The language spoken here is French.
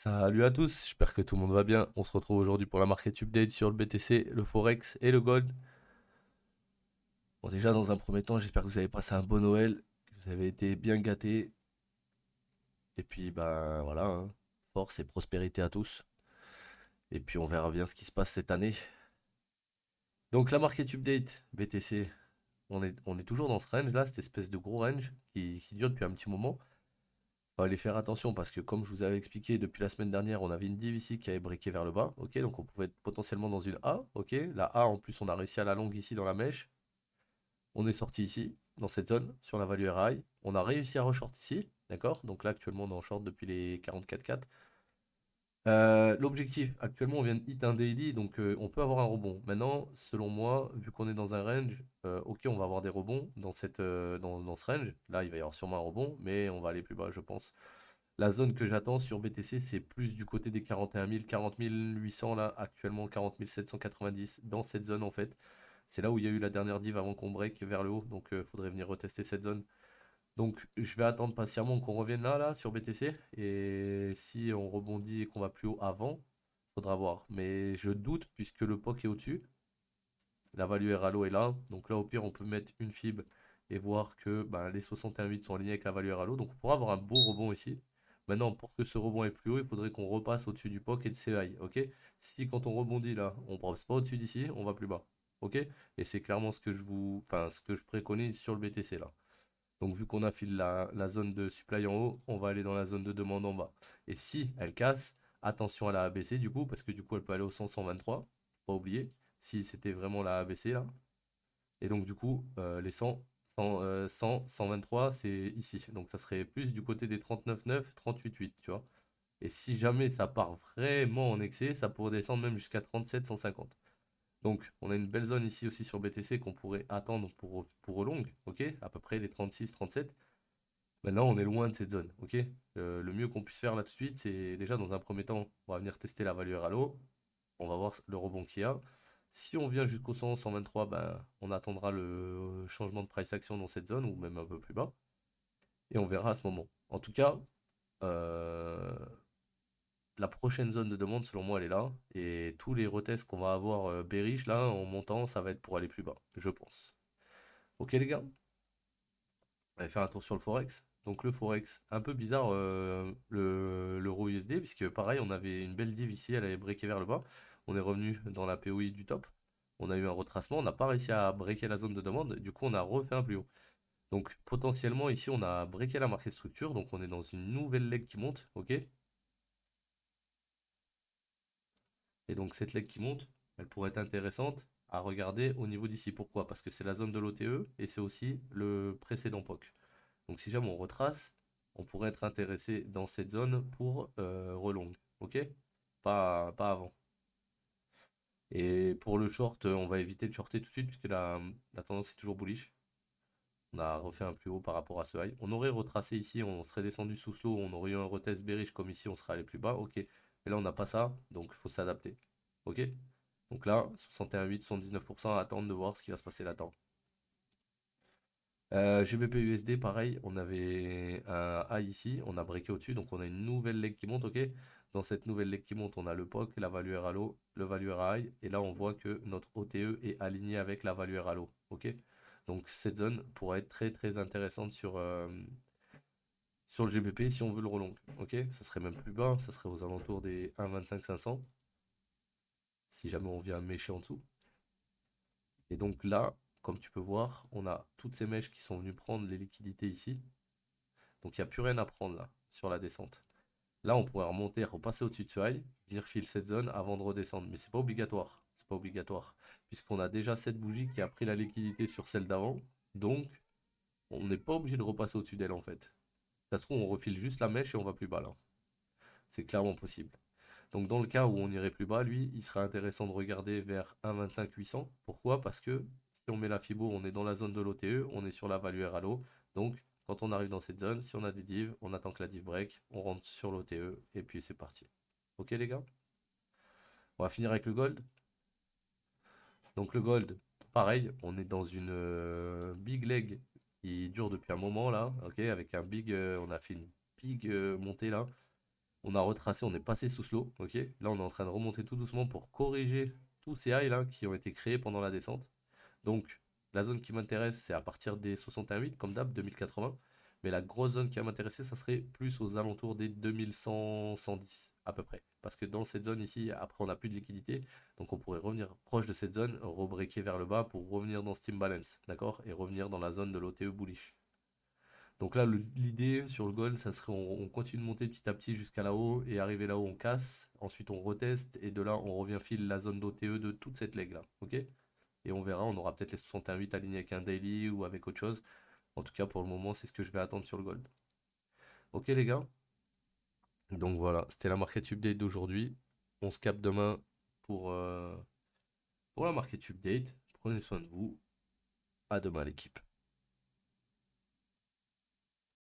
Salut à tous, j'espère que tout le monde va bien. On se retrouve aujourd'hui pour la market update sur le BTC, le Forex et le Gold. Bon, déjà, dans un premier temps, j'espère que vous avez passé un bon Noël, que vous avez été bien gâtés. Et puis, ben voilà, hein, force et prospérité à tous. Et puis, on verra bien ce qui se passe cette année. Donc, la market update, BTC, on est toujours dans ce range là, cette espèce de gros range qui dure depuis un petit moment. On va aller faire attention parce que, comme je vous avais expliqué depuis la semaine dernière, on avait une div ici qui avait breaké vers le bas. Ok, donc on pouvait être potentiellement dans une A. Ok, la A en plus, on a réussi à la longue ici dans la mèche. On est sorti ici, dans cette zone, sur la value RI. On a réussi à reshort ici. D'accord, donc là, actuellement, on est en short depuis les 44,4. L'objectif, actuellement, on vient de hit un daily, donc on peut avoir un rebond. Maintenant, selon moi, vu qu'on est dans un range, ok, on va avoir des rebonds dans ce range. Là, il va y avoir sûrement un rebond, mais on va aller plus bas, je pense. La zone que j'attends sur BTC, c'est plus du côté des 41 000, 40 800 là, actuellement 40 790 dans cette zone en fait. C'est là où il y a eu la dernière div avant qu'on break vers le haut, donc il faudrait venir retester cette zone. Donc je vais attendre patiemment qu'on revienne là sur BTC, et si on rebondit et qu'on va plus haut avant, faudra voir. Mais je doute puisque le POC est au-dessus, la value RALO est là, donc là au pire on peut mettre une fib et voir que ben, les 61,8 sont alignés avec la value RALO, donc on pourra avoir un beau rebond ici. Maintenant, pour que ce rebond est plus haut, il faudrait qu'on repasse au-dessus du POC et de CEI, ok? Si quand on rebondit là, on passe pas au-dessus d'ici, on va plus bas, ok? Et c'est clairement ce que je préconise sur le BTC là. Donc vu qu'on affile la zone de supply en haut, on va aller dans la zone de demande en bas. Et si elle casse, attention à la ABC du coup, parce que du coup elle peut aller au 100, 123, pas oublier, si c'était vraiment la ABC là. Et donc du coup, les 100, 123, c'est ici. Donc ça serait plus du côté des 39,9, 38,8, tu vois. Et si jamais ça part vraiment en excès, ça pourrait descendre même jusqu'à 37, 150. Donc on a une belle zone ici aussi sur BTC qu'on pourrait attendre pour long, ok? À peu près les 36, 37. Maintenant, on est loin de cette zone, ok? Le mieux qu'on puisse faire là tout de suite, c'est déjà dans un premier temps, on va venir tester la valeur à l'eau. On va voir le rebond qu'il y a. Si on vient jusqu'au 100, 123, ben, on attendra le changement de price action dans cette zone ou même un peu plus bas. Et on verra à ce moment. En tout cas, euh, la prochaine zone de demande, selon moi, elle est là. Et tous les retests qu'on va avoir bearish là en montant, ça va être pour aller plus bas, je pense. Ok les gars? On va faire un tour sur le Forex. Donc le Forex, un peu bizarre l'euro USD, puisque pareil, on avait une belle div ici, elle avait breaké vers le bas. On est revenu dans la POI du top. On a eu un retracement, on n'a pas réussi à breaker la zone de demande, du coup on a refait un plus haut. Donc potentiellement ici on a breaké la market structure, donc on est dans une nouvelle leg qui monte, ok? Et donc cette leg qui monte, elle pourrait être intéressante à regarder au niveau d'ici. Pourquoi? Parce que c'est la zone de l'OTE et c'est aussi le précédent POC. Donc si jamais on retrace, on pourrait être intéressé dans cette zone pour relong. Ok? Pas avant. Et pour le short, on va éviter de shorter tout de suite puisque la tendance est toujours bullish. On a refait un plus haut par rapport à ce high. On aurait retracé ici, on serait descendu sous slow, on aurait eu un retest bearish comme ici, on serait allé plus bas. Ok. Mais là, on n'a pas ça, donc il faut s'adapter. Ok? Donc là, 61,8, 79%, à attendre de voir ce qui va se passer là-dedans. GBP USD, pareil, on avait un high ici, on a breaké au-dessus, donc on a une nouvelle leg qui monte, ok? Dans cette nouvelle leg qui monte, on a le POC, la value à low, le value à high, et là on voit que notre OTE est aligné avec la value à low, ok? Donc cette zone pourrait être très très intéressante sur le GBP si on veut le relong, ok? Ça serait même plus bas, ça serait aux alentours des 1,25 500, si jamais on vient mécher en dessous. Et donc là, comme tu peux voir, on a toutes ces mèches qui sont venues prendre les liquidités ici. Donc il n'y a plus rien à prendre là, sur la descente. Là, on pourrait remonter, repasser au-dessus de ce high, venir filer cette zone avant de redescendre. Mais c'est pas obligatoire. C'est pas obligatoire. Puisqu'on a déjà cette bougie qui a pris la liquidité sur celle d'avant. Donc, on n'est pas obligé de repasser au-dessus d'elle en fait. Ça se trouve, on refile juste la mèche et on va plus bas là. C'est clairement possible. Donc dans le cas où on irait plus bas, lui, il serait intéressant de regarder vers 1,25 800. Pourquoi? Parce que si on met la Fibo, on est dans la zone de l'OTE, on est sur la value RALO. Donc quand on arrive dans cette zone, si on a des divs, on attend que la div break, on rentre sur l'OTE et puis c'est parti. Ok les gars? On va finir avec le gold. Donc le gold, pareil, on est dans une big leg qui dure depuis un moment là, ok, avec un big, on a fait une big montée là. On a retracé, on est passé sous slow, ok? Là, on est en train de remonter tout doucement pour corriger tous ces highs là qui ont été créés pendant la descente. Donc, la zone qui m'intéresse, c'est à partir des 61,8, comme d'hab, 2080. Mais la grosse zone qui va m'intéresser, ça serait plus aux alentours des 2100, 110 à peu près. Parce que dans cette zone ici, après, on n'a plus de liquidité. Donc, on pourrait revenir proche de cette zone, rebreaker vers le bas pour revenir dans Steam Balance, d'accord? Et revenir dans la zone de l'OTE bullish. Donc là, l'idée sur le gold, ça serait on continue de monter petit à petit jusqu'à là-haut et arriver là-haut, on casse. Ensuite, on reteste et de là, on revient fil la zone d'OTE de toute cette leg là, ok? Et on verra, on aura peut-être les 61,8 alignés avec un daily ou avec autre chose. En tout cas, pour le moment, c'est ce que je vais attendre sur le gold. Ok les gars? Donc voilà, c'était la market update d'aujourd'hui. On se capte demain pour, euh, pour la market update. Prenez soin de vous. À demain l'équipe.